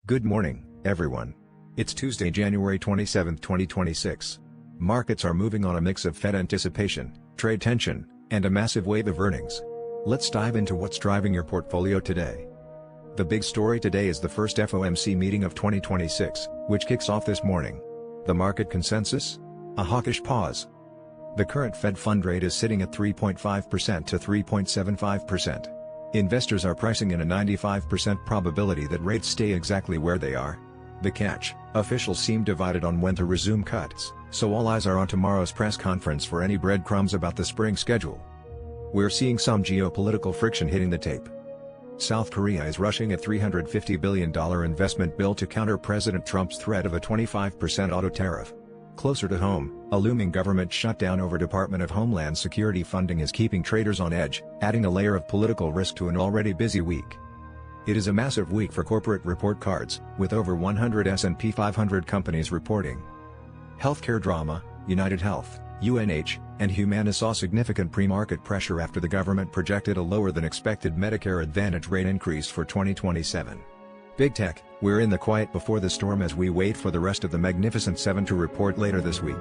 Good morning, everyone. It's Tuesday, January 27, 2026. Markets are moving on a mix of Fed anticipation, trade tension, and a massive wave of earnings. Let's dive into what's driving your portfolio today. The big story today is the first FOMC meeting of 2026, which kicks off this morning. The market consensus? A hawkish pause. The current Fed fund rate is sitting at 3.5% to 3.75%. Investors are pricing in a 95% probability that rates stay exactly where they are. The catch: officials seem divided on when to resume cuts, so all eyes are on tomorrow's press conference for any breadcrumbs about the spring schedule. We're seeing some geopolitical friction hitting the tape. South Korea is rushing a $350 billion investment bill to counter President Trump's threat of a 25% auto tariff. Closer to home, a looming government shutdown over Department of Homeland Security funding is keeping traders on edge, adding a layer of political risk to an already busy week. It is a massive week for corporate report cards, with over 100 S&P 500 companies reporting. Healthcare drama: United Health, UNH, and Humana saw significant pre-market pressure after the government projected a lower-than-expected Medicare Advantage rate increase for 2027. Big Tech: we're in the quiet before the storm as we wait for the rest of the Magnificent Seven to report later this week.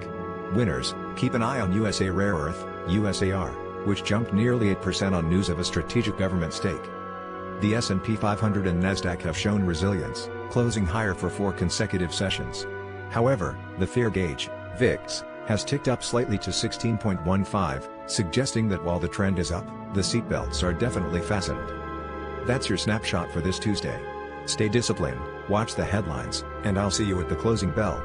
Winners: keep an eye on USA Rare Earth, USAR, which jumped nearly 8% on news of a strategic government stake. The S&P 500 and Nasdaq have shown resilience, closing higher for 4 consecutive sessions. However, the fear gauge, VIX, has ticked up slightly to 16.15, suggesting that while the trend is up, the seatbelts are definitely fastened. That's your snapshot for this Tuesday. Stay disciplined, watch the headlines, and I'll see you at the closing bell.